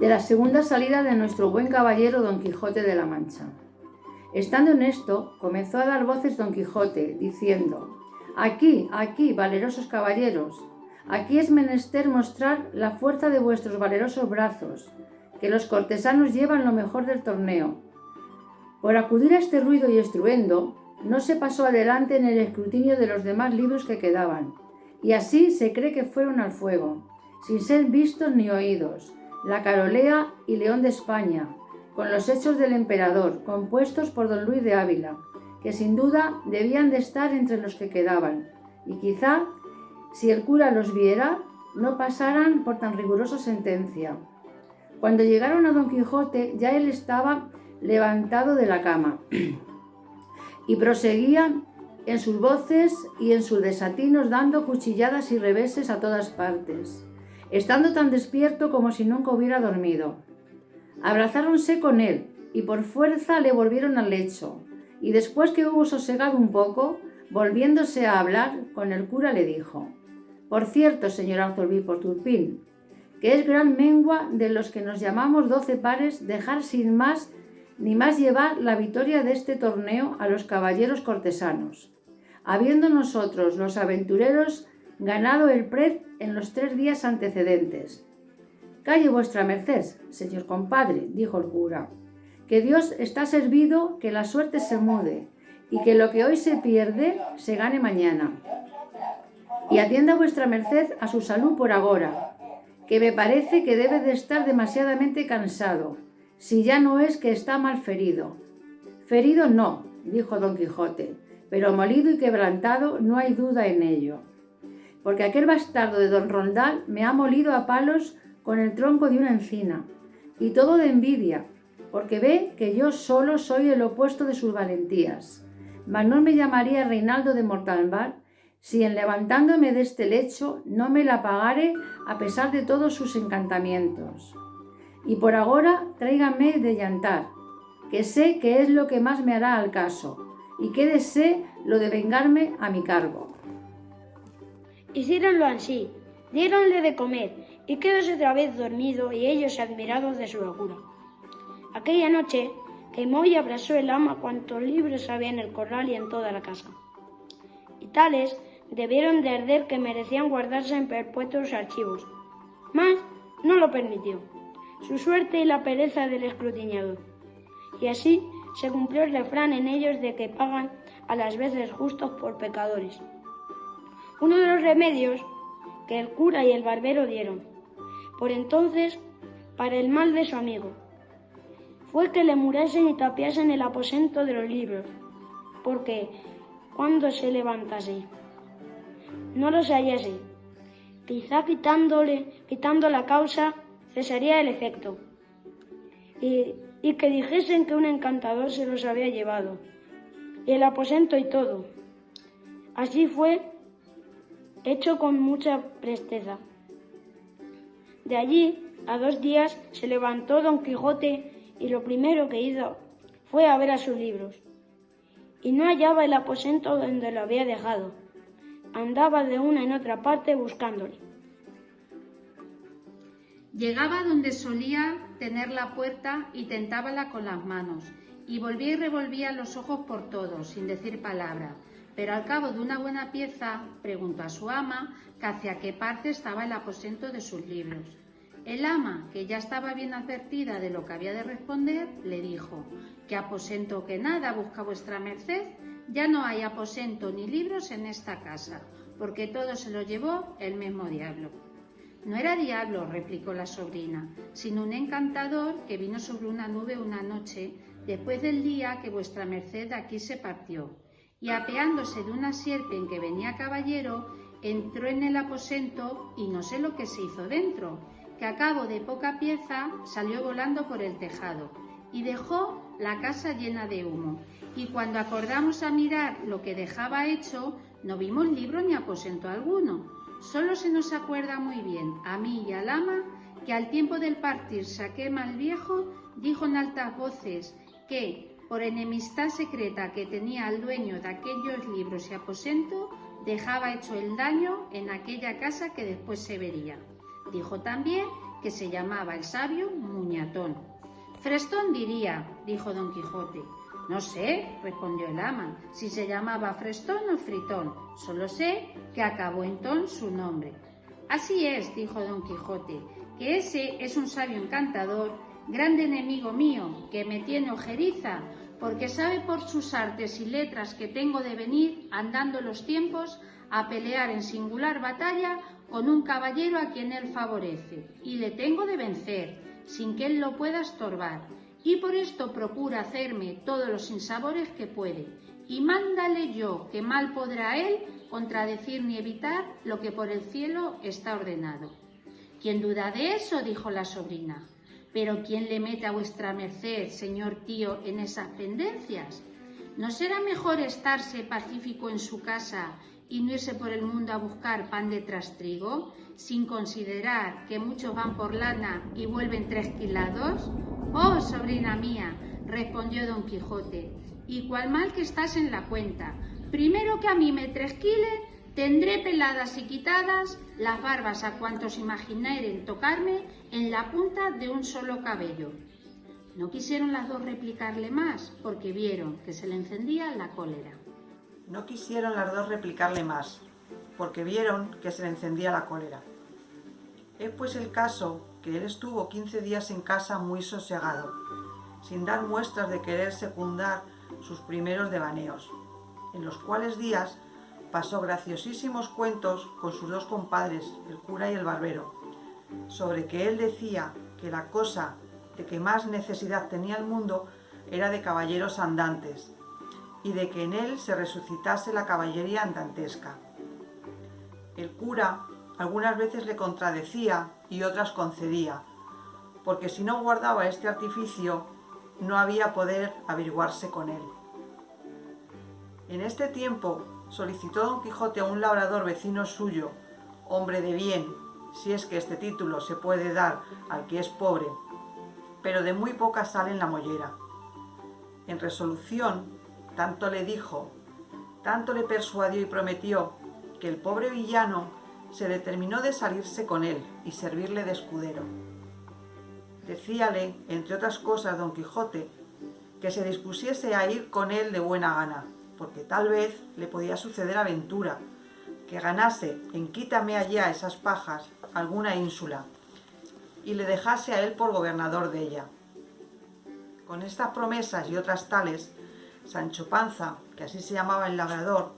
la segunda salida de nuestro buen caballero Don Quijote de la Mancha. Estando en esto, comenzó a dar voces Don Quijote, diciendo: Aquí, aquí, valerosos caballeros, aquí es menester mostrar la fuerza de vuestros valerosos brazos, que los cortesanos llevan lo mejor del torneo. Por acudir a este ruido y estruendo, no se pasó adelante en el escrutinio de los demás libros que quedaban, y así se cree que fueron al fuego, sin ser vistos ni oídos, la Carolea y León de España, con los hechos del emperador, compuestos por don Luis de Ávila, que sin duda debían de estar entre los que quedaban, y quizá, si el cura los viera, no pasaran por tan rigurosa sentencia. Cuando llegaron a Don Quijote, ya él estaba levantado de la cama, y proseguía en sus voces y en sus desatinos dando cuchilladas y reveses a todas partes, estando tan despierto como si nunca hubiera dormido. Abrazáronse con él y por fuerza le volvieron al lecho, y después que hubo sosegado un poco, volviéndose a hablar con el cura le dijo: Por cierto, señor Anzolví Turpín, que es gran mengua de los que nos llamamos 12 pares dejar sin más ni más llevar la victoria de este torneo a los caballeros cortesanos, habiendo nosotros, los aventureros, ganado el prez en los 3 días antecedentes. Calle vuestra merced, señor compadre, dijo el cura, que Dios está servido que la suerte se mude, y que lo que hoy se pierde se gane mañana. Y atienda vuestra merced a su salud por agora, que me parece que debe de estar demasiadamente cansado, si ya no es que está mal ferido. Ferido no, dijo Don Quijote, pero molido y quebrantado no hay duda en ello, porque aquel bastardo de don Rondal me ha molido a palos con el tronco de una encina, y todo de envidia, porque ve que yo solo soy el opuesto de sus valentías. Mas no me llamaría Reinaldo de Montalbán si en levantándome de este lecho no me la pagare a pesar de todos sus encantamientos. Y por agora tráigame de llantar, que sé que es lo que más me hará al caso, y quédese lo de vengarme a mi cargo. Hicieronlo así, diéronle de comer, y quedóse otra vez dormido, y ellos admirados de su locura. Aquella noche quemó y abrasó el ama cuantos libros había en el corral y en toda la casa, y tales debieron de arder que merecían guardarse en perpetuos archivos, mas no lo permitió su suerte y la pereza del escrutiñador, y así se cumplió el refrán en ellos de que pagan a las veces justos por pecadores. Uno de los remedios que el cura y el barbero dieron, por entonces, para el mal de su amigo, fue que le murasen y tapiasen el aposento de los libros, porque cuando se levantase no los hallase, quizá quitando la causa cesaría el efecto, y que dijesen que un encantador se los había llevado, y el aposento y todo. Así fue hecho con mucha presteza. De allí a 2 días se levantó Don Quijote y lo primero que hizo fue a ver a sus libros, y no hallaba el aposento donde lo había dejado. Andaba de una en otra parte buscándole. Llegaba donde solía tener la puerta y tentábala con las manos, y volvía y revolvía los ojos por todos, sin decir palabra, pero al cabo de una buena pieza preguntó a su ama que hacia qué parte estaba el aposento de sus libros. El ama, que ya estaba bien advertida de lo que había de responder, le dijo: ¿Qué aposento que nada busca vuestra merced? Ya no hay aposento ni libros en esta casa, porque todo se lo llevó el mismo diablo. No era diablo, replicó la sobrina, sino un encantador que vino sobre una nube una noche, después del día que vuestra merced de aquí se partió, y apeándose de una sierpe en que venía caballero, entró en el aposento y no sé lo que se hizo dentro, que a cabo de poca pieza salió volando por el tejado, y dejó la casa llena de humo, y cuando acordamos a mirar lo que dejaba hecho, no vimos libro ni aposento alguno. Solo se nos acuerda muy bien, a mí y al ama, que al tiempo del partir Saquema el viejo dijo en altas voces que, por enemistad secreta que tenía al dueño de aquellos libros y aposento, dejaba hecho el daño en aquella casa que después se vería. Dijo también que se llamaba el sabio Muñatón. Frestón diría, dijo Don Quijote. No sé, respondió el ama, si se llamaba Frestón o Fritón, solo sé que acabó en su nombre. Así es, dijo Don Quijote, que ese es un sabio encantador, grande enemigo mío, que me tiene ojeriza, porque sabe por sus artes y letras que tengo de venir, andando los tiempos, a pelear en singular batalla con un caballero a quien él favorece, y le tengo de vencer, sin que él lo pueda estorbar, y por esto procura hacerme todos los sinsabores que puede, y mándale yo, que mal podrá él contradecir ni evitar lo que por el cielo está ordenado. ¿Quién duda de eso?, dijo la sobrina. Pero ¿quién le mete a vuestra merced, señor tío, en esas pendencias? ¿No será mejor estarse pacífico en su casa y no irse por el mundo a buscar pan de trastrigo, sin considerar que muchos van por lana y vuelven trasquilados? Oh, sobrina mía, respondió Don Quijote, y cuál mal que estás en la cuenta. Primero que a mí me trasquilen, tendré peladas y quitadas las barbas a cuantos imaginaren tocarme en la punta de un solo cabello. No quisieron las dos replicarle más, porque vieron que se le encendía la cólera. No quisieron las dos replicarle más, porque vieron que se le encendía la cólera. Es pues el caso que él estuvo 15 días en casa muy sosegado, sin dar muestras de querer secundar sus primeros devaneos, en los cuales días pasó graciosísimos cuentos con sus dos compadres, el cura y el barbero, sobre que él decía que la cosa de que más necesidad tenía el mundo era de caballeros andantes, y de que en él se resucitase la caballería andantesca. El cura algunas veces le contradecía y otras concedía, porque si no guardaba este artificio, no había poder averiguarse con él. En este tiempo solicitó Don Quijote a un labrador vecino suyo, hombre de bien, si es que este título se puede dar al que es pobre, pero de muy poca sal en la mollera. En resolución, tanto le dijo, tanto le persuadió y prometió, que el pobre villano se determinó de salirse con él y servirle de escudero. Decíale, entre otras cosas, Don Quijote, que se dispusiese a ir con él de buena gana, porque tal vez le podía suceder aventura, que ganase en quítame allá esas pajas alguna ínsula, y le dejase a él por gobernador de ella. Con estas promesas y otras tales, Sancho Panza, que así se llamaba el labrador,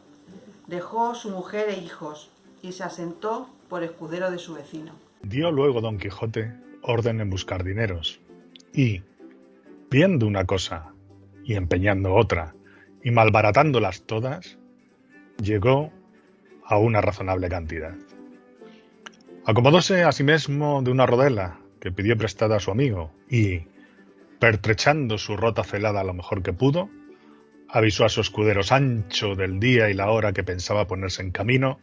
dejó su mujer e hijos, y se asentó por escudero de su vecino. Dio luego Don Quijote orden en buscar dineros, y, viendo una cosa y empeñando otra, y malbaratándolas todas, llegó a una razonable cantidad. Acomodóse asimismo de una rodela que pidió prestada a su amigo, y, pertrechando su rota celada lo mejor que pudo, avisó a su escudero Sancho del día y la hora que pensaba ponerse en camino,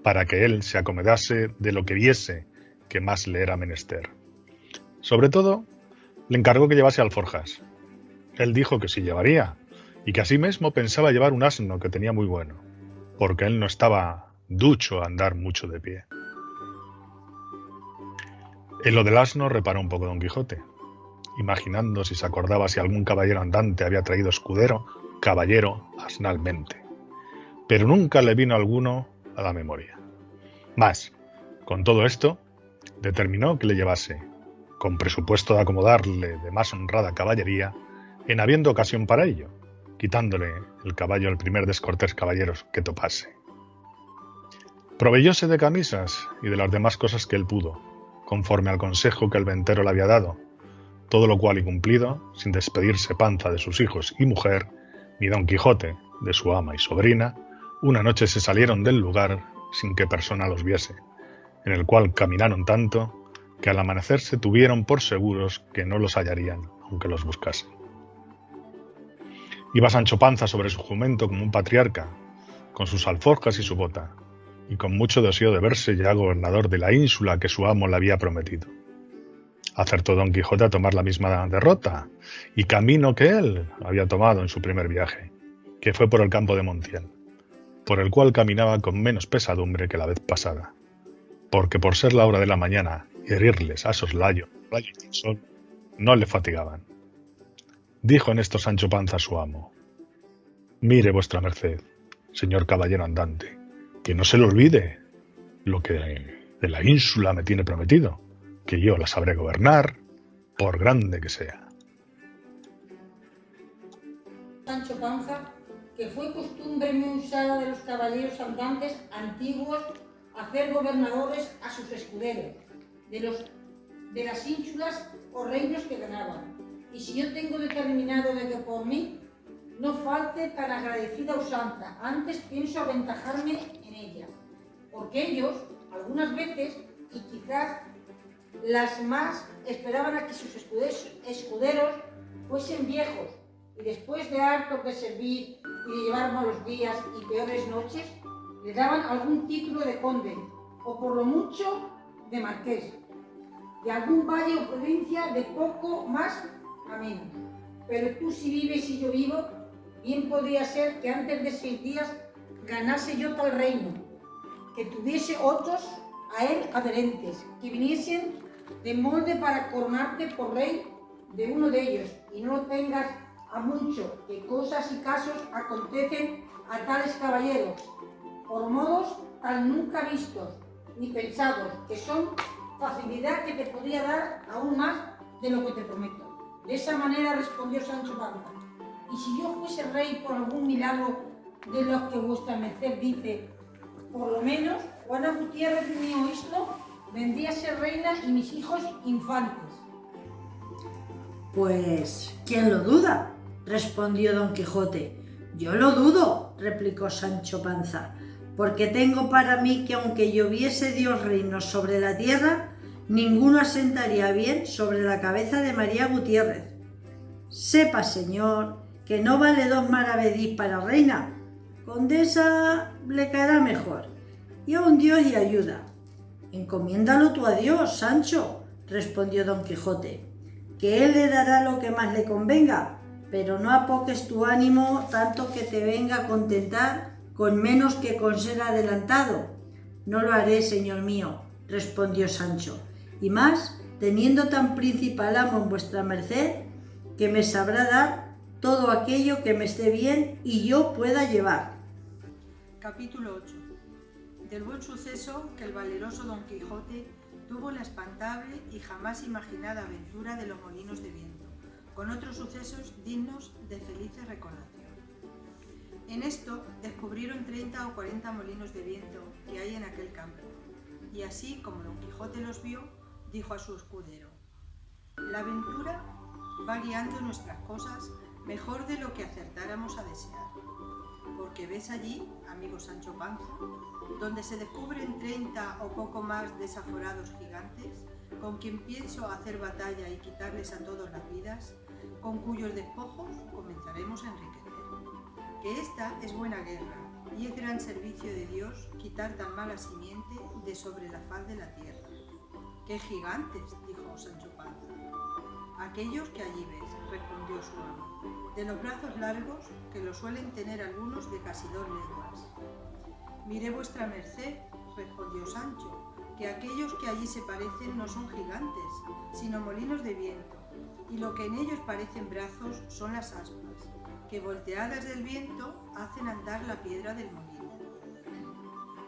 para que él se acomodase de lo que viese que más le era menester. Sobre todo, le encargó que llevase alforjas. Él dijo que sí llevaría, y que asimismo pensaba llevar un asno que tenía muy bueno, porque él no estaba ducho a andar mucho de pie. En lo del asno reparó un poco Don Quijote, imaginando si se acordaba si algún caballero andante había traído escudero, caballero, asnalmente. Pero nunca le vino alguno a la memoria. Mas, con todo esto, determinó que le llevase, con presupuesto de acomodarle de más honrada caballería, en habiendo ocasión para ello, quitándole el caballo al primer descortés caballero que topase. Proveyóse de camisas y de las demás cosas que él pudo, conforme al consejo que el ventero le había dado, todo lo cual y cumplido, sin despedirse Panza de sus hijos y mujer, ni Don Quijote de su ama y sobrina, una noche se salieron del lugar sin que persona los viese, en el cual caminaron tanto que al amanecer se tuvieron por seguros que no los hallarían, aunque los buscasen. Iba Sancho Panza sobre su jumento como un patriarca, con sus alforjas y su bota, y con mucho deseo de verse ya gobernador de la ínsula que su amo le había prometido. Acertó Don Quijote a tomar la misma derrota y camino que él había tomado en su primer viaje, que fue por el campo de Montiel, por el cual caminaba con menos pesadumbre que la vez pasada, porque por ser la hora de la mañana y herirles a soslayo, rayos del sol, no le fatigaban. Dijo en esto Sancho Panza a su amo: «Mire vuestra merced, señor caballero andante, que no se le olvide lo que de la ínsula me tiene prometido, que yo la sabré gobernar, por grande que sea». Sancho Panza, que fue costumbre muy usada de los caballeros andantes antiguos hacer gobernadores a sus escuderos, de las ínsulas o reinos que ganaban. Y si yo tengo determinado de que por mí no falte tan agradecida usanza, antes pienso aventajarme en ella, porque ellos, algunas veces, y quizás las más, esperaban a que sus escuderos fuesen viejos, y después de hartos de servir y de llevar malos días y peores noches, le daban algún título de conde, o por lo mucho de marqués, de algún valle o provincia de poco más a menos. Pero tú, si vives y yo vivo, bien podría ser que antes de 6 días ganase yo tal reino, que tuviese otros a él adherentes, que viniesen de molde para coronarte por rey de uno de ellos, y no lo tengas a mucho, que cosas y casos acontecen a tales caballeros, por modos tal nunca vistos ni pensados, que son facilidad que te podría dar aún más de lo que te prometo. De esa manera respondió Sancho Panza: y si yo fuese rey por algún milagro de los que vuestra merced dice, por lo menos Juana Gutiérrez de mi oíslo vendría a ser reina y mis hijos infantes. Pues, ¿quién lo duda?, respondió Don Quijote. Yo lo dudo, replicó Sancho Panza, porque tengo para mí que aunque lloviese Dios reinos sobre la tierra, ninguno asentaría bien sobre la cabeza de María Gutiérrez. Sepa, señor, que no vale 2 maravedís para reina. Condesa le caerá mejor, y a un Dios y ayuda. Encomiéndalo tú a Dios, Sancho, respondió Don Quijote, que él le dará lo que más le convenga, pero no apoques tu ánimo tanto que te venga a contentar con menos que con ser adelantado. No lo haré, señor mío, respondió Sancho, y más teniendo tan principal amo en vuestra merced, que me sabrá dar todo aquello que me esté bien y yo pueda llevar. Capítulo 8. Del buen suceso que el valeroso Don Quijote tuvo la espantable y jamás imaginada aventura de los molinos de viento, con otros sucesos dignos de feliz recordación. En esto descubrieron 30 o 40 molinos de viento que hay en aquel campo, y así como Don Quijote los vio, dijo a su escudero: la aventura va guiando nuestras cosas mejor de lo que acertáramos a desear, porque ves allí, amigo Sancho Panza, donde se descubren 30 o poco más desaforados gigantes, con quien pienso hacer batalla y quitarles a todos las vidas, con cuyos despojos comenzaremos a enriquecer. Que esta es buena guerra, y es gran servicio de Dios quitar tan mala simiente de sobre la faz de la tierra. ¡Qué gigantes!, dijo Sancho Panza. Aquellos que allí ves, respondió su amo, de los brazos largos, que los suelen tener algunos de casi 2 leguas. Mire vuestra merced, respondió Sancho, que aquellos que allí se parecen no son gigantes, sino molinos de viento, y lo que en ellos parecen brazos son las aspas, que volteadas del viento hacen andar la piedra del molino.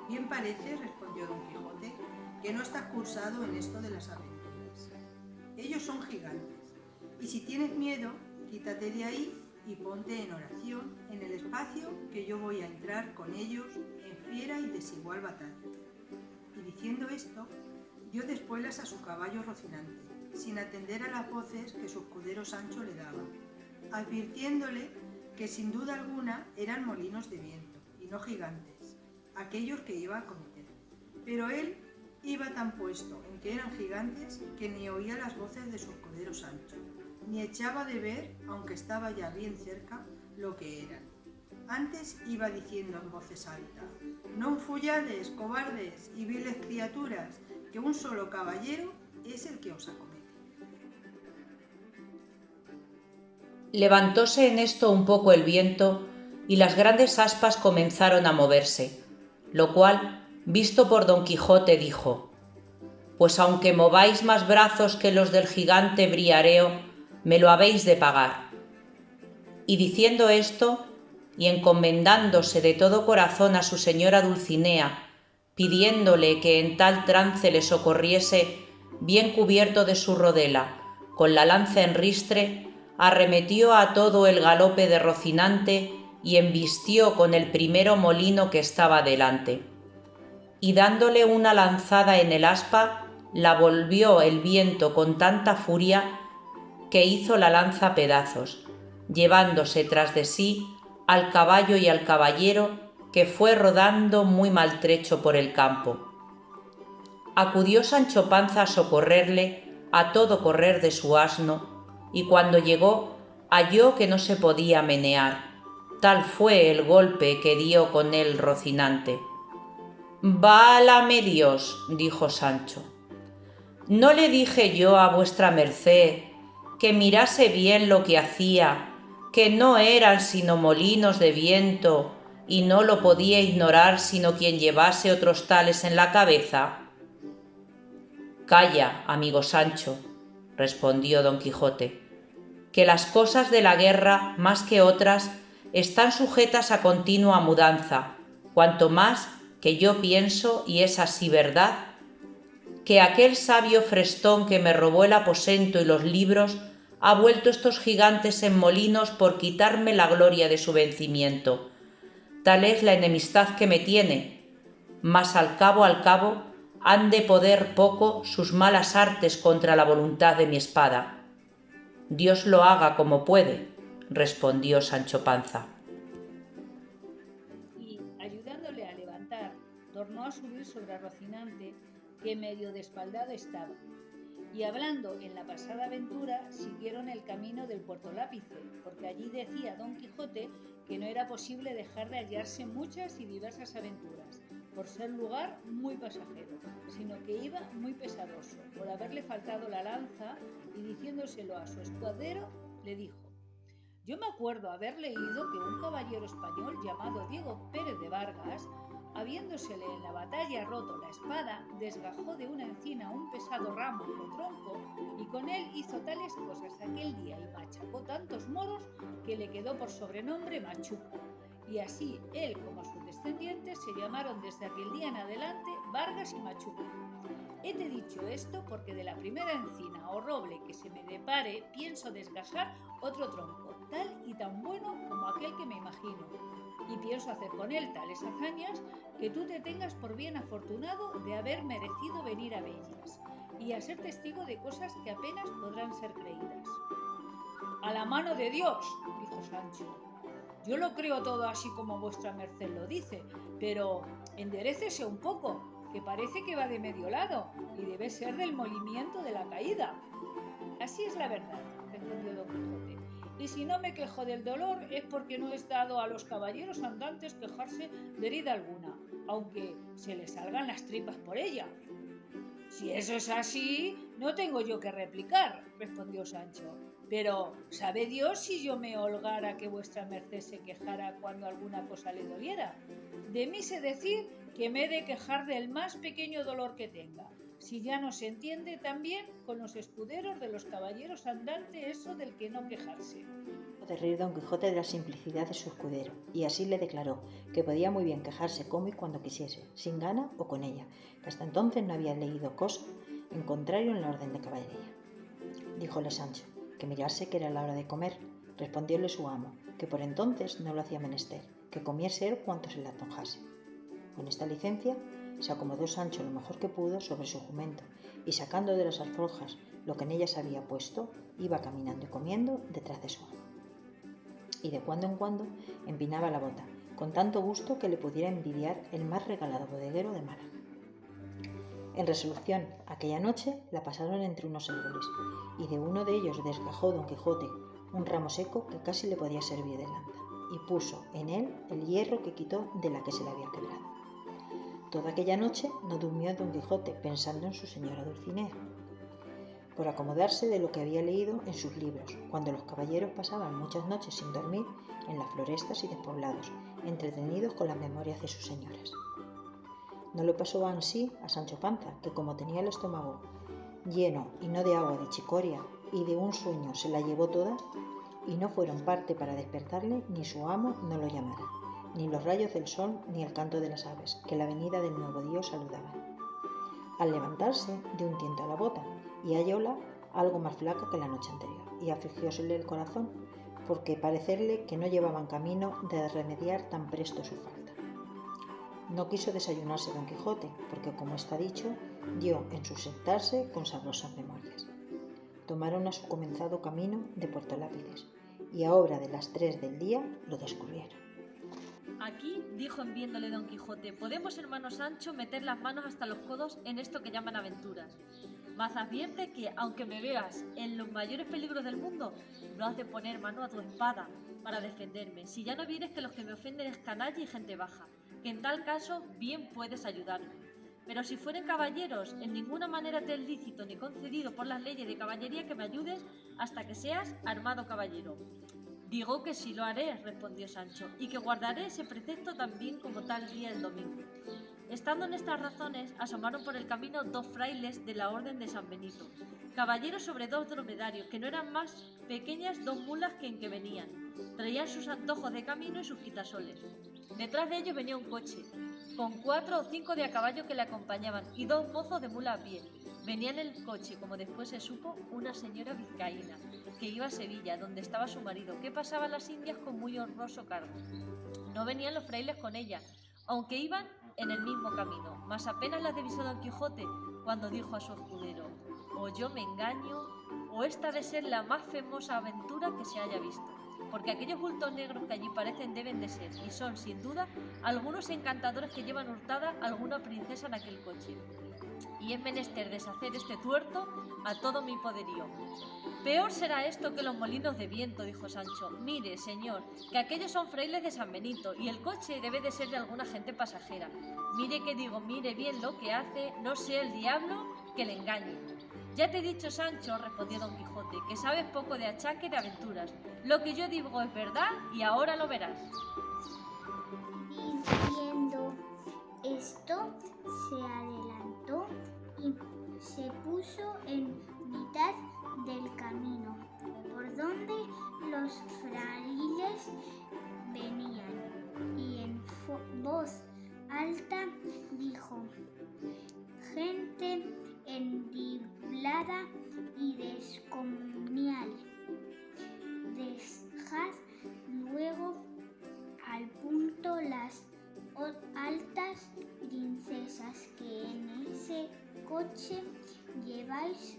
Bien parece, respondió Don Quijote, que no estás cursado en esto de las aventuras. Ellos son gigantes, y si tienes miedo, quítate de ahí y ponte en oración en el espacio que yo voy a entrar con ellos en fiera y desigual batalla. Y diciendo esto, dio de espuelas a su caballo Rocinante, sin atender a las voces que su escudero Sancho le daba, advirtiéndole que sin duda alguna eran molinos de viento, y no gigantes, aquellos que iba a cometer. Pero él iba tan puesto en que eran gigantes que ni oía las voces de su escudero Sancho, ni echaba de ver, aunque estaba ya bien cerca, lo que eran. Antes iba diciendo en voces altas: «Non fullades, cobardes y viles criaturas, que un solo caballero es el que os acomete». Levantóse en esto un poco el viento, y las grandes aspas comenzaron a moverse, lo cual, visto por Don Quijote, dijo: pues aunque mováis más brazos que los del gigante Briareo, me lo habéis de pagar. Y diciendo esto, y encomendándose de todo corazón a su señora Dulcinea, pidiéndole que en tal trance le socorriese, bien cubierto de su rodela, con la lanza en ristre, arremetió a todo el galope de Rocinante y embistió con el primero molino que estaba delante. Y dándole una lanzada en el aspa, la volvió el viento con tanta furia que hizo la lanza pedazos, llevándose tras de sí al caballo y al caballero, que fue rodando muy maltrecho por el campo. Acudió Sancho Panza a socorrerle a todo correr de su asno, y cuando llegó halló que no se podía menear, tal fue el golpe que dio con él Rocinante. «Válame Dios», dijo Sancho, «¿no le dije yo a vuestra merced que mirase bien lo que hacía, que no eran sino molinos de viento, y no lo podía ignorar sino quien llevase otros tales en la cabeza?» «Calla, amigo Sancho», respondió don Quijote, «que las cosas de la guerra, más que otras, están sujetas a continua mudanza, cuanto más que yo pienso, y es así verdad, que aquel sabio Frestón que me robó el aposento y los libros ha vuelto estos gigantes en molinos por quitarme la gloria de su vencimiento. Tal es la enemistad que me tiene, mas al cabo han de poder poco sus malas artes contra la voluntad de mi espada». «Dios lo haga como puede», respondió Sancho Panza. Y, ayudándole a levantar, tornó a subir sobre Rocinante, que medio despaldado estaba. Y hablando en la pasada aventura, siguieron el camino del Puerto Lápice, porque allí decía don Quijote que no era posible dejar de hallarse muchas y diversas aventuras, por ser lugar muy pasajero, sino que iba muy pesaroso, por haberle faltado la lanza, y diciéndoselo a su escudero, le dijo: «Yo me acuerdo haber leído que un caballero español llamado Diego Pérez de Vargas, habiéndosele en la batalla roto la espada, desgajó de una encina un pesado ramo o tronco, y con él hizo tales cosas aquel día y machacó tantos moros que le quedó por sobrenombre Machuco, y así él como sus descendientes se llamaron desde aquel día en adelante Vargas y Machuco. Hete dicho esto porque de la primera encina o roble que se me depare pienso desgajar otro tronco, tal y tan bueno como aquel que me imagino, y pienso hacer con él tales hazañas que tú te tengas por bien afortunado de haber merecido venir a vellas, y a ser testigo de cosas que apenas podrán ser creídas». «A la mano de Dios», dijo Sancho, «yo lo creo todo así como vuestra merced lo dice, pero enderécese un poco, que parece que va de medio lado, y debe ser del molimiento de la caída». «Así es la verdad», respondió don Quijote, «y si no me quejo del dolor es porque no es dado a los caballeros andantes quejarse de herida alguna, aunque se les salgan las tripas por ella». «Si eso es así, no tengo yo que replicar», respondió Sancho, «pero ¿sabe Dios si yo me holgara que vuestra merced se quejara cuando alguna cosa le doliera? De mí sé decir que me he de quejar del más pequeño dolor que tenga, si ya no se entiende también con los escuderos de los caballeros andantes eso del que no quejarse». De reír don Quijote de la simplicidad de su escudero, y así le declaró que podía muy bien quejarse como y cuando quisiese, sin gana o con ella, que hasta entonces no había leído cosa en contrario en la orden de caballería. Díjole Sancho que mirase que era la hora de comer. Respondióle su amo que por entonces no lo hacía menester, que comiese él cuanto se le antojase. Con esta licencia se acomodó Sancho lo mejor que pudo sobre su jumento, y sacando de las alforjas lo que en ellas había puesto, iba caminando y comiendo detrás de su amo. Y de cuando en cuando empinaba la bota, con tanto gusto que le pudiera envidiar el más regalado bodeguero de Málaga. En resolución, aquella noche la pasaron entre unos árboles, y de uno de ellos desgajó don Quijote un ramo seco que casi le podía servir de lanza, y puso en él el hierro que quitó de la que se le había quebrado. Toda aquella noche no durmió don Quijote pensando en su señora Dulcinea, por acomodarse de lo que había leído en sus libros, cuando los caballeros pasaban muchas noches sin dormir en las florestas y despoblados, entretenidos con las memorias de sus señoras. No le pasó así a Sancho Panza, que como tenía el estómago lleno y no de agua, de chicoria, y de un sueño se la llevó toda, y no fueron parte para despertarle, ni su amo no lo llamara, ni los rayos del sol, ni el canto de las aves, que la venida del nuevo Dios saludaban. Al levantarse, dio un tiento a la bota, y hallóla algo más flaca que la noche anterior, y afligiósele el corazón, porque parecerle que no llevaban camino de remediar tan presto su falta. No quiso desayunarse Don Quijote, porque, como está dicho, dio en su sentarse con sabrosas memorias. Tomaron a su comenzado camino de Puerto Lápices, y a obra de las 3 del día lo descubrieron. Aquí, dijo en viéndole Don Quijote, podemos, hermano Sancho, meter las manos hasta los codos en esto que llaman aventuras. Mas advierte que, aunque me veas en los mayores peligros del mundo, no has de poner mano a tu espada para defenderme, si ya no vieres que los que me ofenden es canalla y gente baja, que en tal caso bien puedes ayudarme. Pero si fueren caballeros, en ninguna manera te es lícito ni concedido por las leyes de caballería que me ayudes hasta que seas armado caballero. Digo que sí lo haré, respondió Sancho, y que guardaré ese precepto también como tal día el domingo. Estando en estas razones, asomaron por el camino 2 frailes de la orden de San Benito, caballeros sobre 2 dromedarios, que no eran más pequeñas 2 mulas que en que venían. Traían sus antojos de camino y sus quitasoles. Detrás de ellos venía un coche, con 4 o 5 de a caballo que le acompañaban, y 2 mozos de mula a pie. Venía en el coche, como después se supo, una señora vizcaína, que iba a Sevilla, donde estaba su marido, que pasaba las Indias con muy honroso cargo. No venían los frailes con ella, aunque iban en el mismo camino, mas apenas las divisó Don Quijote cuando dijo a su escudero: o yo me engaño, o esta ha de ser la más famosa aventura que se haya visto, porque aquellos bultos negros que allí parecen deben de ser, y son sin duda, algunos encantadores que llevan hurtada alguna princesa en aquel coche. Y es menester deshacer este tuerto a todo mi poderío. Peor será esto que los molinos de viento, dijo Sancho. Mire, señor, que aquellos son frailes de San Benito, y el coche debe de ser de alguna gente pasajera. Mire que digo, mire bien lo que hace, no sea el diablo que le engañe. Ya te he dicho, Sancho, respondió Don Quijote, que sabes poco de achaque y de aventuras. Lo que yo digo es verdad, y ahora lo verás. Diciendo esto, se adelantó y se puso en mitad del camino, por donde los frailes venían, y en voz alta dijo: gente endiblada y descomunal, dejad luego al punto las altas princesas que en ese coche lleváis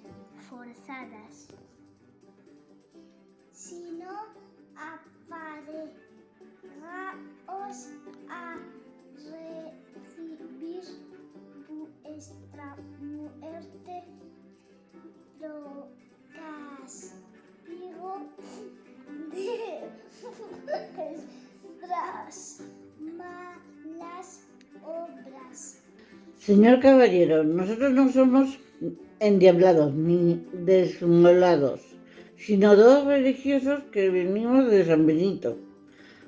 forzadas. Si no, aparejaos a recibir vuestra muerte pro castigo de vuestras malas obras. Señor caballero, nosotros no somos endiablados ni desmolados, sino 2 religiosos que venimos de San Benito.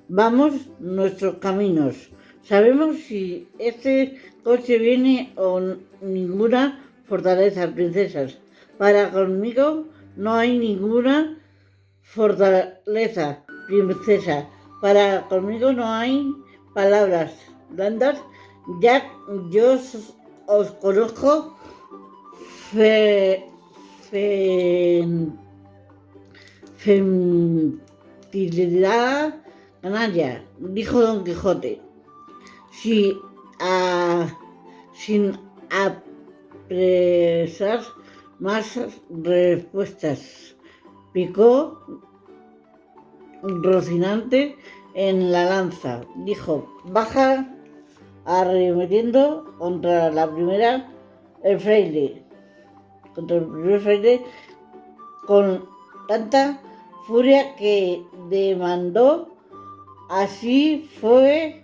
Vamos nuestros caminos. Sabemos si este coche viene o ninguna fortaleza, princesas. Para conmigo no hay ninguna fortaleza, princesa. Para conmigo no hay palabras blandas. Ya yo os conozco fertilidad canalla, dijo Don Quijote, sin apresar más respuestas. Picó Rocinante en la lanza, dijo: baja, arremetiendo contra el primer fraile, con tanta furia que demandó. Así fue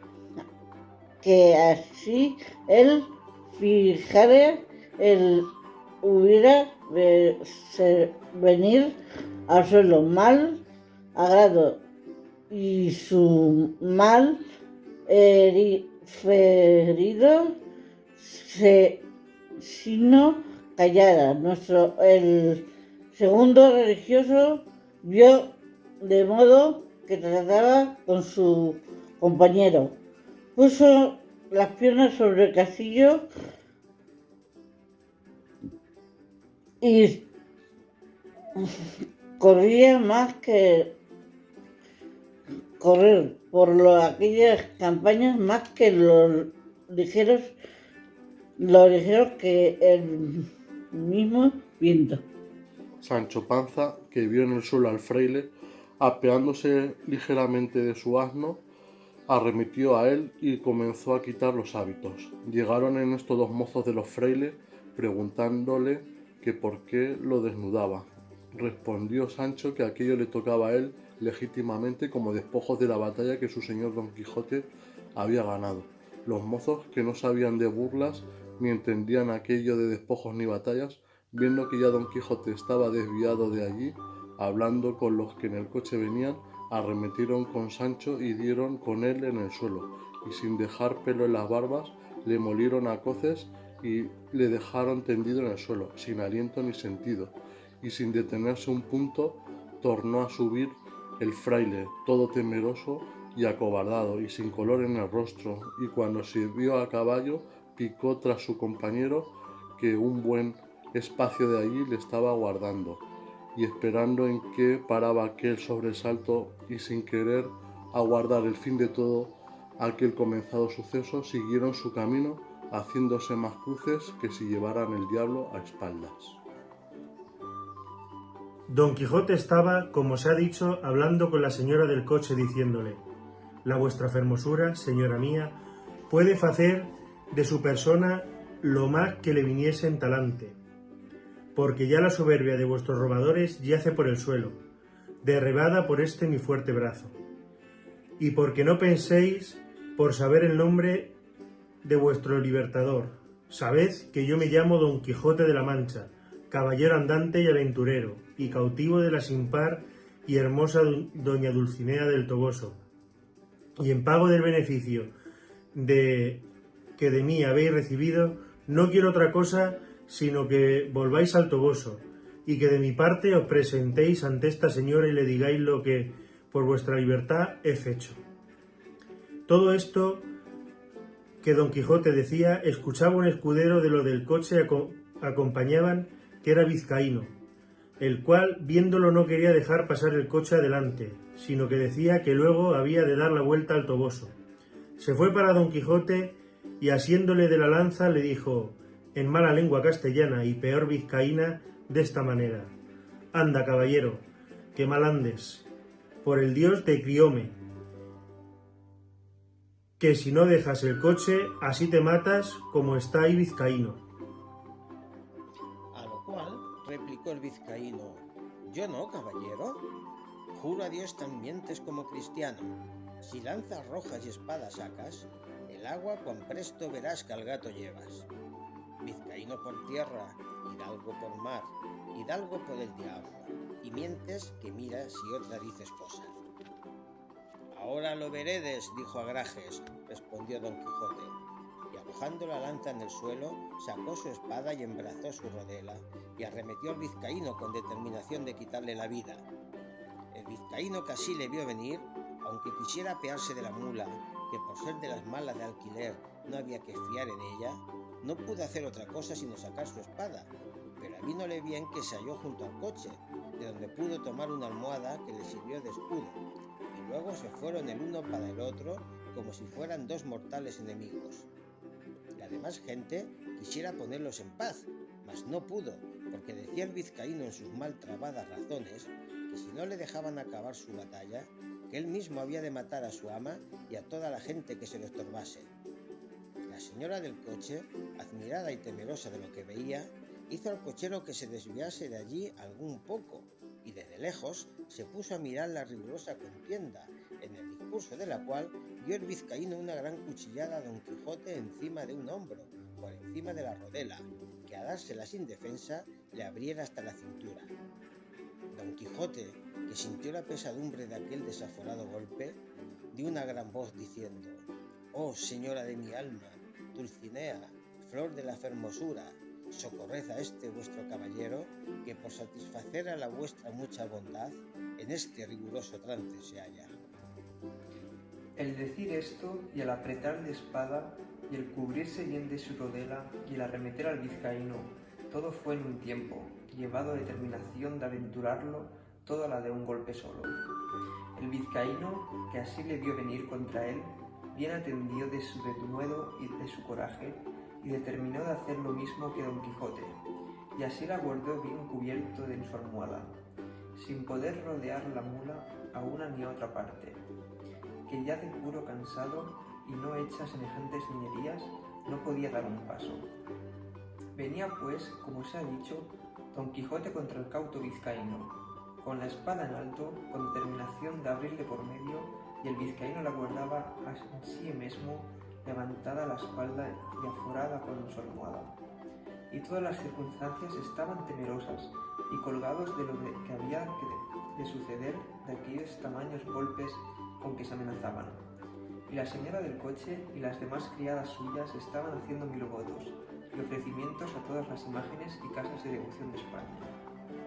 que así él fijare el hubiera venir al suelo mal agrado, y su mal ferido si no callara. El segundo religioso vio de modo que trataba con su compañero. Puso las piernas sobre el castillo y corría más que correr por aquellas campañas más que los ligeros que el mismo viento. Sancho Panza, que vio en el suelo al fraile apeándose ligeramente de su asno, arremetió a él y comenzó a quitar los hábitos. Llegaron en esto dos mozos de los frailes, preguntándole que por qué lo desnudaba. Respondió Sancho que aquello le tocaba a él legítimamente como despojos de la batalla que su señor Don Quijote había ganado. Los mozos, que no sabían de burlas ni entendían aquello de despojos ni batallas, viendo que ya Don Quijote estaba desviado de allí, hablando con los que en el coche venían, arremetieron con Sancho y dieron con él en el suelo, y sin dejar pelo en las barbas, le molieron a coces y le dejaron tendido en el suelo, sin aliento ni sentido, y sin detenerse un punto, tornó a subir el fraile, todo temeroso y acobardado, y sin color en el rostro, y cuando se vio a caballo, picó tras su compañero, que un buen espacio de allí le estaba aguardando, y esperando en que paraba aquel sobresalto, y sin querer aguardar el fin de todo aquel comenzado suceso, siguieron su camino, haciéndose más cruces que si llevaran el diablo a espaldas. Don Quijote estaba, como se ha dicho, hablando con la señora del coche, diciéndole: la vuestra fermosura, señora mía, puede facer de su persona lo más que le viniese en talante, porque ya la soberbia de vuestros robadores yace por el suelo, derribada por este mi fuerte brazo, y porque no penséis por saber el nombre de vuestro libertador. Sabed que yo me llamo Don Quijote de la Mancha, caballero andante y aventurero, y cautivo de la sin par y hermosa doña Dulcinea del Toboso, y en pago del beneficio que de mí habéis recibido, no quiero otra cosa sino que volváis al Toboso, y que de mi parte os presentéis ante esta señora y le digáis lo que por vuestra libertad he hecho. Todo esto que Don Quijote decía, escuchaba un escudero de lo del coche acompañaban, que era vizcaíno, el cual, viéndolo, no quería dejar pasar el coche adelante, sino que decía que luego había de dar la vuelta al Toboso. Se fue para Don Quijote y, asiéndole de la lanza, le dijo, en mala lengua castellana y peor vizcaína, de esta manera: anda, caballero, que mal andes, por el Dios te crióme, que si no dejas el coche, así te matas como está ahí vizcaíno. A lo cual replicó el vizcaíno: yo no, caballero. Juro a Dios tan mientes como cristiano. Si lanzas rojas y espadas sacas, el agua cuan presto verás que al gato llevas. Vizcaíno por tierra, hidalgo por mar, hidalgo por el diablo, y mientes que miras si otra dices cosa. Ahora lo veredes, dijo Agrajes, respondió Don Quijote, y arrojando la lanza en el suelo, sacó su espada y embrazó su rodela, y arremetió al vizcaíno con determinación de quitarle la vida. El vizcaíno que así le vio venir, aunque quisiera apearse de la mula, que por ser de las malas de alquiler no había que fiar en ella, no pudo hacer otra cosa sino sacar su espada, pero avínole bien que se halló junto al coche, de donde pudo tomar una almohada que le sirvió de escudo, y luego se fueron el uno para el otro como si fueran dos mortales enemigos. La demás gente quisiera ponerlos en paz, mas no pudo, porque decía el vizcaíno en sus mal trabadas razones que si no le dejaban acabar su batalla, que él mismo había de matar a su ama y a toda la gente que se lo estorbase. La señora del coche, admirada y temerosa de lo que veía, hizo al cochero que se desviase de allí algún poco, y desde lejos se puso a mirar la rigurosa contienda, en el discurso de la cual dio el vizcaíno una gran cuchillada a Don Quijote encima de un hombro, por encima de la rodela, que a dársela sin defensa le abriera hasta la cintura. Don Quijote, que sintió la pesadumbre de aquel desaforado golpe, dio una gran voz diciendo: «Oh, señora de mi alma, Dulcinea, flor de la fermosura, socorred a este vuestro caballero, que por satisfacer a la vuestra mucha bondad, en este riguroso trance se halla. El decir esto, y el apretar de espada, y el cubrirse bien de su rodela, y el arremeter al vizcaíno, todo fue en un tiempo, llevado a determinación de aventurarlo, todo a la de un golpe solo. El vizcaíno, que así le vio venir contra él, bien atendió de su denuedo y de su coraje, y determinó de hacer lo mismo que Don Quijote, y así la guardó bien cubierto en su almohada, sin poder rodear la mula a una ni a otra parte, que ya de puro cansado y no hecha semejantes niñerías, no podía dar un paso. Venía pues, como se ha dicho, Don Quijote contra el cauto vizcaíno, con la espada en alto, con determinación de abrirle por medio, y el vizcaíno la guardaba en sí mismo, levantada la espalda y aforada con su almohada. Y todas las circunstancias estaban temerosas, y colgados de lo que había de suceder de aquellos tamaños golpes con que se amenazaban. Y la señora del coche y las demás criadas suyas estaban haciendo mil votos y ofrecimientos a todas las imágenes y casas de devoción de España,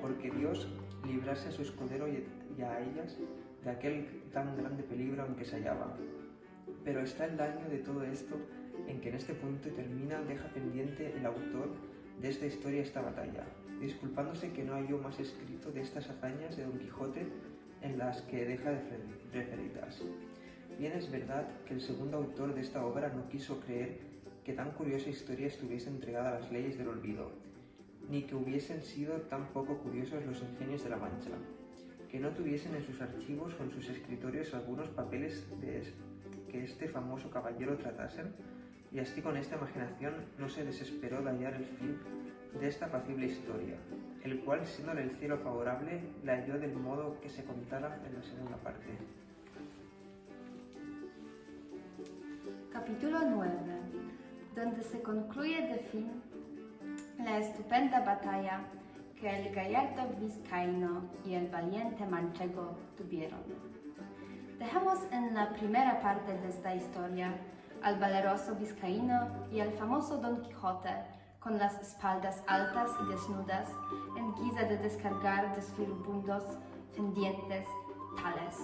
porque Dios librase a su escudero y a ellas de aquel tan grande peligro en que se hallaba. Pero está el daño de todo esto en que en este punto deja pendiente el autor de esta historia esta batalla, disculpándose que no halló más escrito de estas hazañas de Don Quijote en las que deja de referidas. Bien es verdad que el segundo autor de esta obra no quiso creer que tan curiosa historia estuviese entregada a las leyes del olvido, ni que hubiesen sido tan poco curiosos los ingenios de la Mancha, que no tuviesen en sus archivos o en sus escritorios algunos papeles que este famoso caballero tratasen, y así con esta imaginación no se desesperó de hallar el fin de esta apacible historia, el cual, siéndole el cielo favorable, la halló del modo que se contara en la segunda parte. Capítulo 9, donde se concluye de fin la estupenda batalla que el gallardo vizcaíno y el valiente manchego tuvieron. Dejamos en la primera parte de esta historia al valeroso vizcaíno y al famoso Don Quijote con las espaldas altas y desnudas en guisa de descargar de furibundos pendientes tales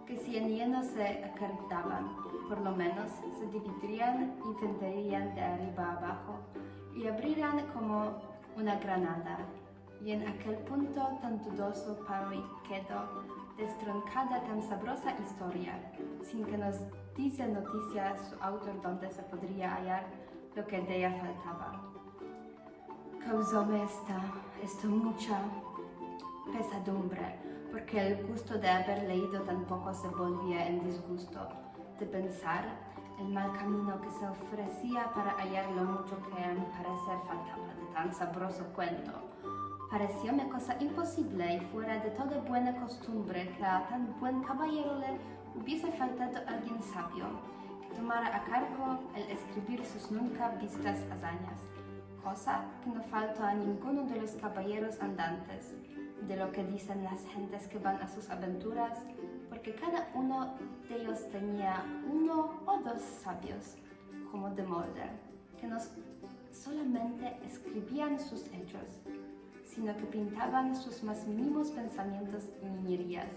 que si en lleno se acarretaban, por lo menos se dividirían y venderían de arriba a abajo y abrirían como una granada, y en aquel punto tan dudoso paró y quedó destroncada tan sabrosa historia, sin que nos dice noticia su autor donde se podría hallar lo que de ella faltaba. Causóme esto mucha pesadumbre, porque el gusto de haber leído tan poco se volvía en disgusto de pensar el mal camino que se ofrecía para hallar lo mucho que a mi parecer faltaba de tan sabroso cuento. Parecióme cosa imposible y fuera de toda buena costumbre que a tan buen caballero le hubiese faltado alguien sabio que tomara a cargo el escribir sus nunca vistas hazañas, cosa que no faltó a ninguno de los caballeros andantes, de lo que dicen las gentes que van a sus aventuras, porque cada uno de ellos tenía uno o dos sabios, como de molde, que no solamente escribían sus hechos, sino que pintaban sus más mínimos pensamientos y niñerías,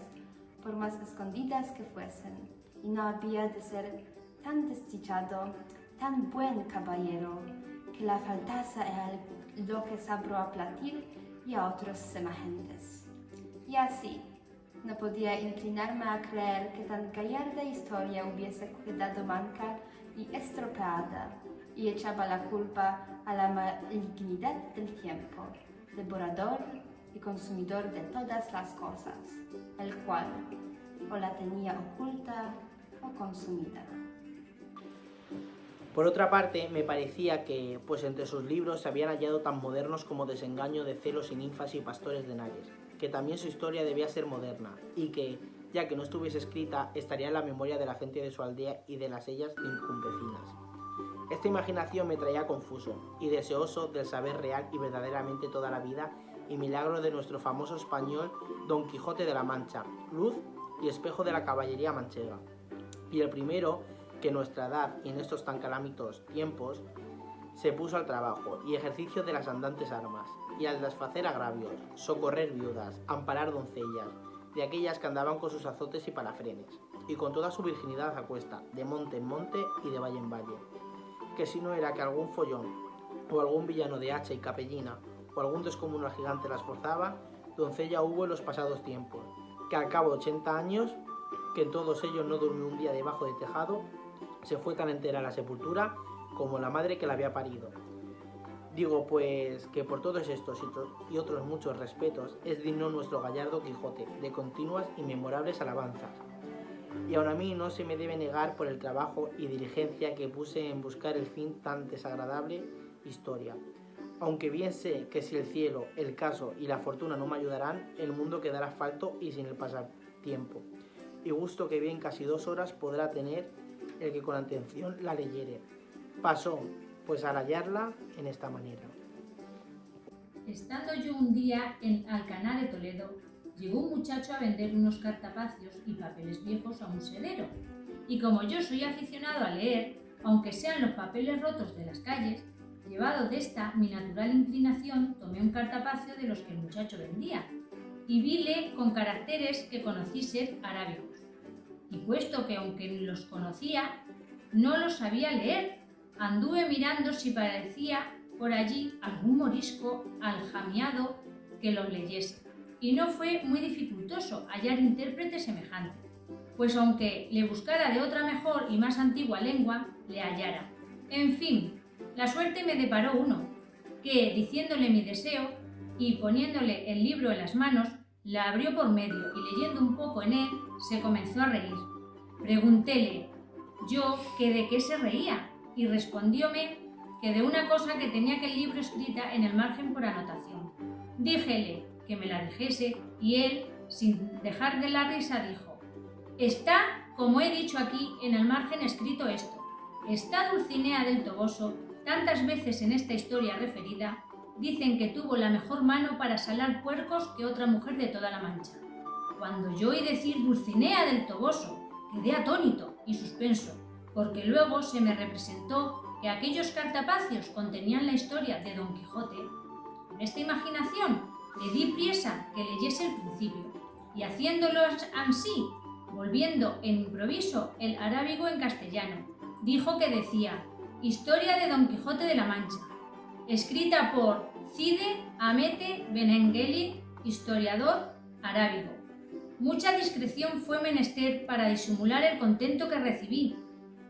por más escondidas que fuesen, y no había de ser tan desdichado, tan buen caballero, que la faltase a lo que sabró aplatir y a otros semejantes. Y así, no podía inclinarme a creer que tan gallarda historia hubiese quedado manca y estropeada, y echaba la culpa a la malignidad del tiempo, devorador y consumidor de todas las cosas, el cual o la tenía oculta o consumida. Por otra parte, me parecía que, pues entre sus libros se habían hallado tan modernos como Desengaño de celos y ninfas y pastores de Henares, que también su historia debía ser moderna, y que, ya que no estuviese escrita, estaría en la memoria de la gente de su aldea y de las ellas circunvecinas. Esta imaginación me traía confuso y deseoso del saber real y verdaderamente toda la vida y milagro de nuestro famoso español Don Quijote de la Mancha, luz y espejo de la caballería manchega, y el primero que en nuestra edad y en estos tan calamitosos tiempos se puso al trabajo y ejercicio de las andantes armas, y al desfacer agravios, socorrer viudas, amparar doncellas, de aquellas que andaban con sus azotes y palafrenes, y con toda su virginidad a cuesta, de monte en monte y de valle en valle. Que si no era que algún follón, o algún villano de hacha y capellina, o algún descomunal gigante las forzaba, doncella hubo en los pasados tiempos, que al cabo de 80 años, que en todos ellos no durmió un día debajo de tejado, se fue tan entera a la sepultura como la madre que la había parido. Digo pues que por todos estos y otros muchos respetos es digno nuestro gallardo Quijote de continuas y memorables alabanzas. Y aun a mí no se me debe negar por el trabajo y diligencia que puse en buscar el fin tan desagradable historia. Aunque bien sé que si el cielo, el caso y la fortuna no me ayudarán, el mundo quedará falto y sin el pasatiempo. Y gusto que bien casi 2 horas podrá tener el que con atención la leyere. Pasó, pues al hallarla en esta manera. Estando yo un día en Alcaná de Toledo, llegó un muchacho a vender unos cartapacios y papeles viejos a un sedero. Y como yo soy aficionado a leer, aunque sean los papeles rotos de las calles, llevado de esta mi natural inclinación, tomé un cartapacio de los que el muchacho vendía y vile con caracteres que conocí ser arábigos. Y puesto que aunque los conocía, no los sabía leer, anduve mirando si parecía por allí algún morisco aljamiado que los leyese. Y no fue muy dificultoso hallar intérprete semejante, pues aunque le buscara de otra mejor y más antigua lengua, le hallara. En fin, la suerte me deparó uno, que, diciéndole mi deseo y poniéndole el libro en las manos, la abrió por medio y leyendo un poco en él, se comenzó a reír. Preguntéle yo que de qué se reía, y respondióme que de una cosa que tenía aquel libro escrita en el margen por anotación. Díjele que me la dijese, y él, sin dejar de la risa, dijo: está, como he dicho aquí, en el margen escrito esto: está Dulcinea del Toboso, tantas veces en esta historia referida, dicen que tuvo la mejor mano para salar puercos que otra mujer de toda la Mancha. Cuando yo oí decir Dulcinea del Toboso, quedé atónito y suspenso, porque luego se me representó que aquellos cartapacios contenían la historia de Don Quijote. Con esta imaginación le di priesa que leyese el principio, y haciéndolo ansí, volviendo en improviso el arábigo en castellano, dijo que decía: Historia de Don Quijote de la Mancha, escrita por Cide Hamete Benengeli, historiador arábigo. Mucha discreción fue menester para disimular el contento que recibí,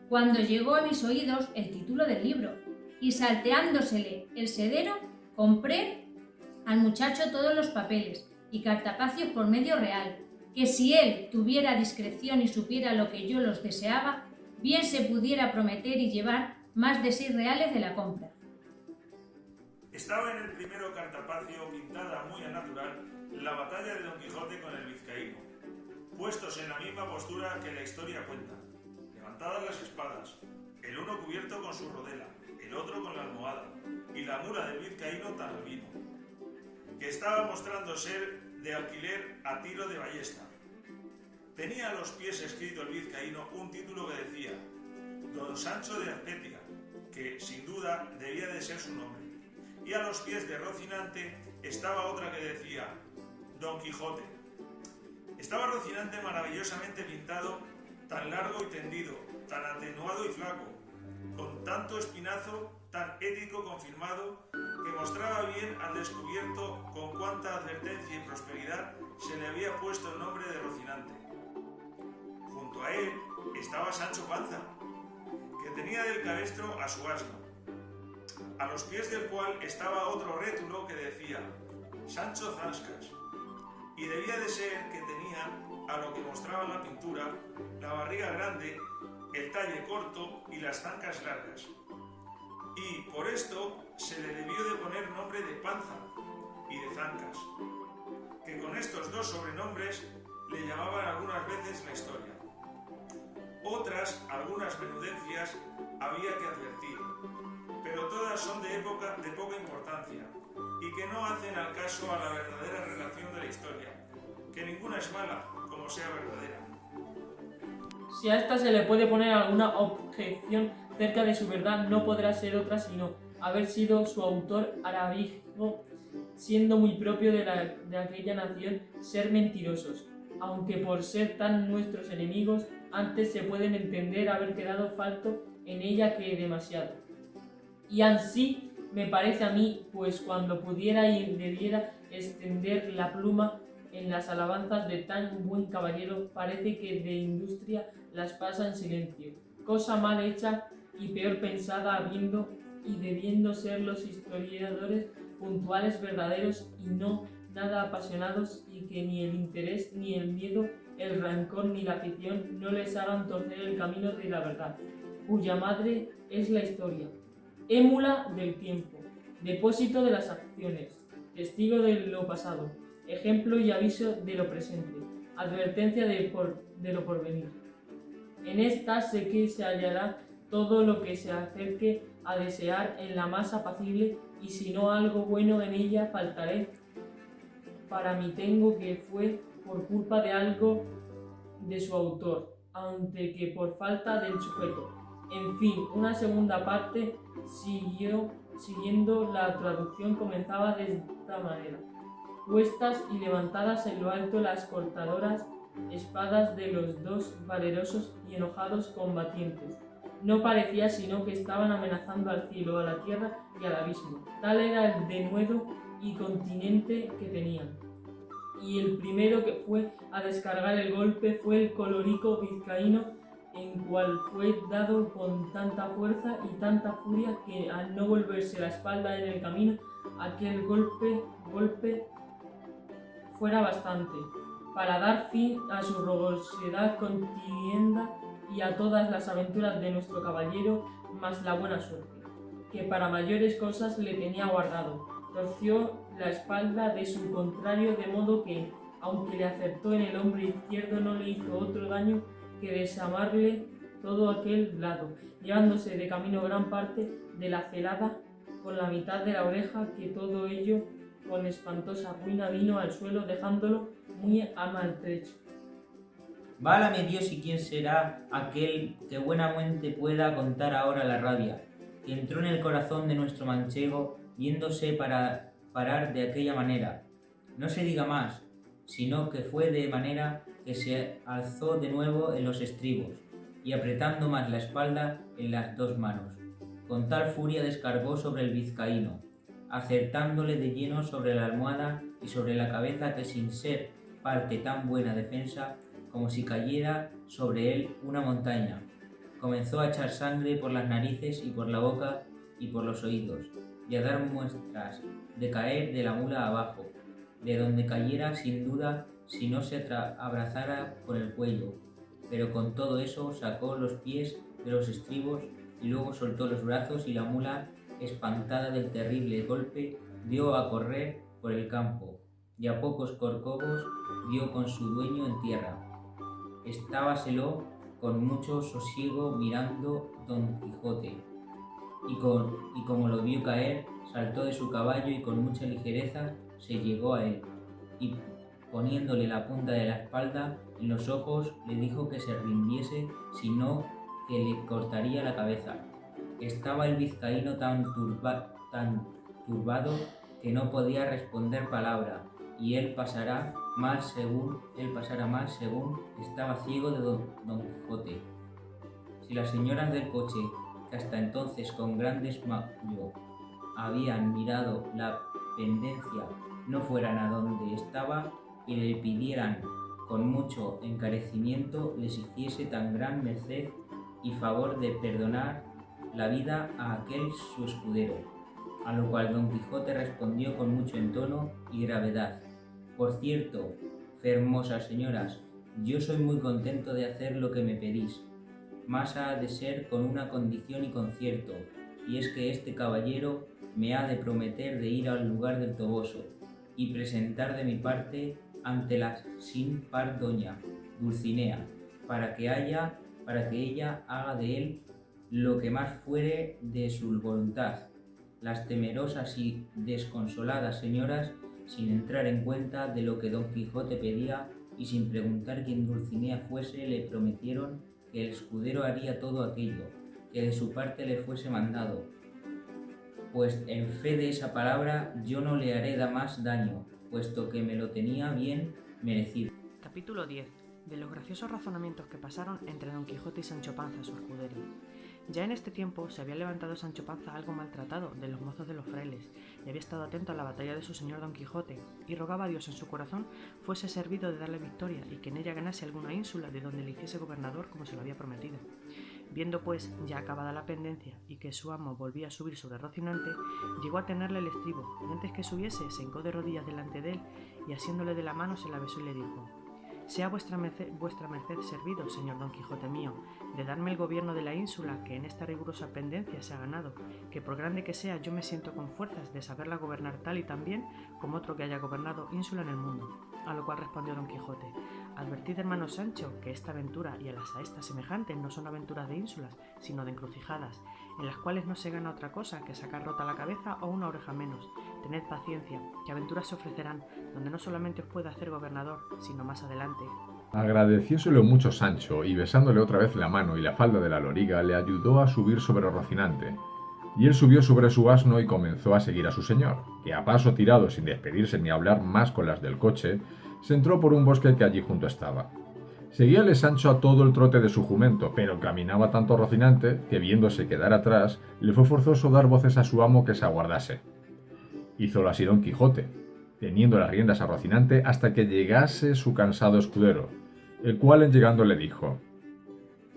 cuando llegó a mis oídos el título del libro, y salteándosele el sedero, compré al muchacho todos los papeles y cartapacios por medio real, que si él tuviera discreción y supiera lo que yo los deseaba, bien se pudiera prometer y llevar más de 6 reales de la compra. Estaba en el primero cartapacio, pintada muy al natural, la batalla de Don Quijote con el vizcaíno, puestos en la misma postura que la historia cuenta, levantadas las espadas, el uno cubierto con su rodela, el otro con la almohada, y la mula del vizcaíno tan al vino, que estaba mostrando ser de alquiler a tiro de ballesta. Tenía a los pies escrito el vizcaíno un título que decía Don Sancho de Azpetia, que sin duda debía de ser su nombre, y a los pies de Rocinante estaba otra que decía Don Quijote. Estaba Rocinante maravillosamente pintado, tan largo y tendido, tan atenuado y flaco, con tanto espinazo, tan ético confirmado, que mostraba bien al descubierto con cuánta advertencia y prosperidad se le había puesto el nombre de Rocinante. Junto a él estaba Sancho Panza, que tenía del cabestro a su asno, a los pies del cual estaba otro rétulo que decía Sancho Zancas, y debía de ser que tenía, a lo que mostraba la pintura, la barriga grande, el talle corto y las zancas largas. Y por esto se le debió de poner nombre de Panza y de Zancas, que con estos 2 sobrenombres le llamaban algunas veces la historia. Otras, algunas menudencias, había que advertir, pero todas son de época de poca importancia y que no hacen al caso a la verdadera relación de la historia, que ninguna es mala, como sea verdadera. Si a esta se le puede poner alguna objeción cerca de su verdad, no podrá ser otra sino haber sido su autor Arabijo, siendo muy propio de aquella nación ser mentirosos, aunque por ser tan nuestros enemigos, antes se pueden entender haber quedado falto en ella que demasiado. Y ansí me parece a mí, pues cuando pudiera y debiera extender la pluma en las alabanzas de tan buen caballero, parece que de industria las pasa en silencio, cosa mal hecha y peor pensada, habiendo y debiendo ser los historiadores puntuales, verdaderos y no nada apasionados, y que ni el interés, ni el miedo, el rancor ni la afición no les hagan torcer el camino de la verdad, cuya madre es la historia, émula del tiempo, depósito de las acciones, testigo de lo pasado, ejemplo y aviso de lo presente, advertencia de lo porvenir. En esta sé que se hallará todo lo que se acerque a desear en la más apacible, y si no algo bueno en ella faltaré. Para mí tengo que fue por culpa de algo de su autor, aunque que por falta del sujeto. En fin, una segunda parte siguiendo la traducción comenzaba de esta manera: puestas y levantadas en lo alto las cortadoras espadas de los dos valerosos y enojados combatientes, no parecía sino que estaban amenazando al cielo, a la tierra y al abismo. Tal era el denuedo y continente que tenían. Y el primero que fue a descargar el golpe fue el colorico vizcaíno, en cual fue dado con tanta fuerza y tanta furia que al no volverse la espalda en el camino, aquel golpe fuera bastante para dar fin a su rugosidad contienda y a todas las aventuras de nuestro caballero, más la buena suerte, que para mayores cosas le tenía guardado. Torció la espalda de su contrario, de modo que, aunque le acertó en el hombro izquierdo, no le hizo otro daño que desamarle todo aquel lado, llevándose de camino gran parte de la celada con la mitad de la oreja, que todo ello con espantosa ruina vino al suelo, dejándolo muy a maltrecho. Válame Dios, y quién será aquel que buenamente pueda contar ahora la rabia que entró en el corazón de nuestro manchego, viéndose parar de aquella manera. No se diga más, sino que fue de manera que se alzó de nuevo en los estribos, y apretando más la espalda en las dos manos, con tal furia descargó sobre el vizcaíno, acertándole de lleno sobre la almohada y sobre la cabeza, que sin ser parte tan buena defensa, como si cayera sobre él una montaña, comenzó a echar sangre por las narices y por la boca y por los oídos, y a dar muestras de caer de la mula abajo, de donde cayera sin duda si no se abrazara con el cuello, pero con todo eso sacó los pies de los estribos y luego soltó los brazos, y la mula, espantada del terrible golpe, dio a correr por el campo, y a pocos corcovos dio con su dueño en tierra. Estábaselo con mucho sosiego mirando Don Quijote, y como lo vio caer, saltó de su caballo y con mucha ligereza se llegó a él, y poniéndole la punta de la espalda en los ojos, le dijo que se rindiese, sino que le cortaría la cabeza. Estaba el vizcaíno tan turbado que no podía responder palabra, y él pasara mal según estaba ciego de Don Quijote. Si las señoras del coche, que hasta entonces con gran desmayo habían mirado la pendencia, no fueran a donde estaba y le pidieran con mucho encarecimiento les hiciese tan gran merced y favor de perdonar la vida a aquel su escudero, a lo cual Don Quijote respondió con mucho entono y gravedad: por cierto, fermosas señoras, yo soy muy contento de hacer lo que me pedís, mas ha de ser con una condición y concierto, y es que este caballero me ha de prometer de ir al lugar del Toboso y presentar de mi parte ante la sin par doña Dulcinea, para que ella haga de él lo que más fuere de su voluntad. Las temerosas y desconsoladas señoras, sin entrar en cuenta de lo que Don Quijote pedía y sin preguntar quién Dulcinea fuese, le prometieron que el escudero haría todo aquello que de su parte le fuese mandado, pues en fe de esa palabra yo no le haré más daño, puesto que me lo tenía bien merecido. Capítulo 10. De los graciosos razonamientos que pasaron entre Don Quijote y Sancho Panza, su escudero. Ya en este tiempo se había levantado Sancho Panza algo maltratado de los mozos de los frailes, y había estado atento a la batalla de su señor Don Quijote, y rogaba a Dios en su corazón fuese servido de darle victoria, y que en ella ganase alguna ínsula de donde le hiciese gobernador como se lo había prometido. Viendo pues ya acabada la pendencia y que su amo volvía a subir sobre Rocinante, llegó a tenerle el estribo, y antes que subiese se hincó de rodillas delante de él, y asiéndole de la mano se la besó y le dijo: «Sea vuestra merced servido, señor Don Quijote mío, de darme el gobierno de la ínsula que en esta rigurosa pendencia se ha ganado, que por grande que sea yo me siento con fuerzas de saberla gobernar tal y tan bien como otro que haya gobernado ínsula en el mundo». A lo cual respondió Don Quijote: «Advertid, hermano Sancho, que esta aventura y a las a estas semejantes no son aventuras de ínsulas, sino de encrucijadas, en las cuales no se gana otra cosa que sacar rota la cabeza o una oreja menos. Tened paciencia, que aventuras se ofrecerán, donde no solamente os pueda hacer gobernador, sino más adelante». Agradecióselo mucho Sancho, y besándole otra vez la mano y la falda de la loriga, le ayudó a subir sobre Rocinante. Y él subió sobre su asno y comenzó a seguir a su señor, que a paso tirado, sin despedirse ni hablar más con las del coche, se entró por un bosque que allí junto estaba. Seguíale Sancho a todo el trote de su jumento, pero caminaba tanto Rocinante que, viéndose quedar atrás, le fue forzoso dar voces a su amo que se aguardase. Hízolo así Don Quijote, teniendo las riendas a Rocinante hasta que llegase su cansado escudero, el cual en llegando le dijo: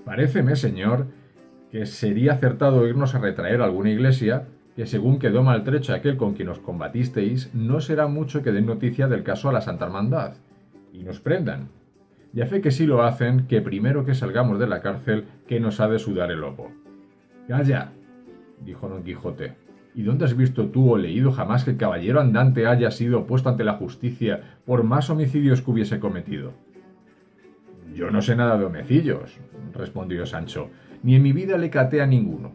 «Paréceme, señor, que sería acertado irnos a retraer a alguna iglesia, que según quedó maltrecho aquel con quien os combatisteis, no será mucho que den noticia del caso a la Santa Hermandad, y nos prendan. Y a fe que si lo hacen, que primero que salgamos de la cárcel, que nos ha de sudar el lobo». «Calla», dijo Don Quijote, «¿y dónde has visto tú o leído jamás que el caballero andante haya sido puesto ante la justicia por más homicidios que hubiese cometido?» «Yo no sé nada de homicidios», respondió Sancho, «ni en mi vida le caté a ninguno.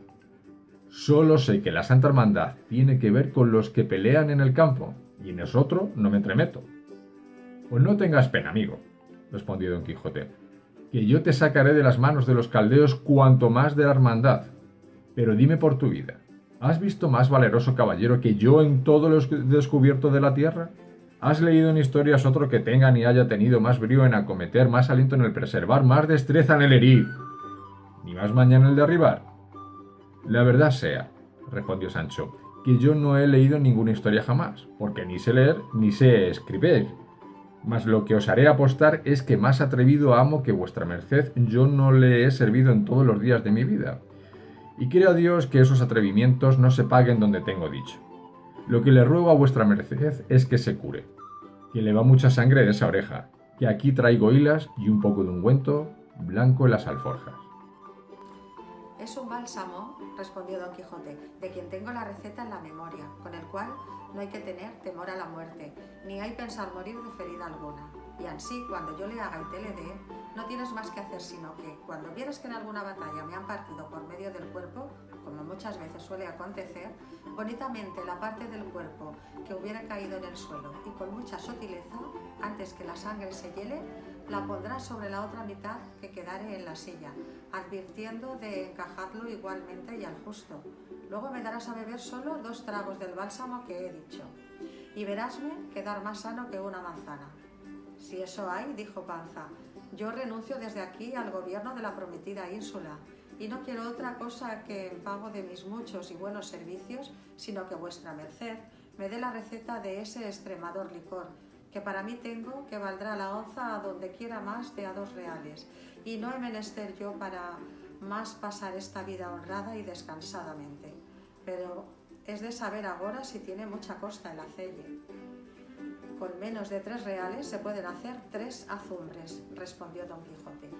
Solo sé que la Santa Hermandad tiene que ver con los que pelean en el campo, y en eso otro no me entremeto». «Pues no tengas pena, amigo», respondió Don Quijote, «que yo te sacaré de las manos de los caldeos cuanto más de la hermandad. Pero dime por tu vida, ¿has visto más valeroso caballero que yo en todo lo descubierto de la tierra? ¿Has leído en historias otro que tenga ni haya tenido más brío en acometer, más aliento en el preservar, más destreza en el herir, ni más maña en el derribar?» «La verdad sea», respondió Sancho, «que yo no he leído ninguna historia jamás, porque ni sé leer ni sé escribir. Mas lo que os haré apostar es que más atrevido amo que vuestra merced yo no le he servido en todos los días de mi vida. Y quiero a Dios que esos atrevimientos no se paguen donde tengo dicho. Lo que le ruego a vuestra merced es que se cure, que le va mucha sangre de esa oreja, que aquí traigo hilas y un poco de ungüento blanco en las alforjas». «Es un bálsamo», respondió Don Quijote, «de quien tengo la receta en la memoria, con el cual no hay que tener temor a la muerte, ni hay pensar morir de ferida alguna. Y ansí, cuando yo le haga y te le dé, no tienes más que hacer sino que, cuando vieras que en alguna batalla me han partido por medio del cuerpo, como muchas veces suele acontecer, bonitamente la parte del cuerpo que hubiera caído en el suelo y con mucha sutileza, antes que la sangre se hiele, la pondrás sobre la otra mitad que quedare en la silla, advirtiendo de encajadlo igualmente y al justo. Luego me darás a beber solo 2 tragos del bálsamo que he dicho, y verásme quedar más sano que una manzana». «Si eso hay», dijo Panza, «yo renuncio desde aquí al gobierno de la prometida ínsula, y no quiero otra cosa que en pago de mis muchos y buenos servicios, sino que vuestra merced me dé la receta de ese extremador licor, que para mí tengo que valdrá la onza a donde quiera más de a 2 reales, y no he menester yo para más pasar esta vida honrada y descansadamente. Pero es de saber agora si tiene mucha costa el hacelle». «Con menos de 3 reales se pueden hacer 3 azumbres», respondió Don Quijote.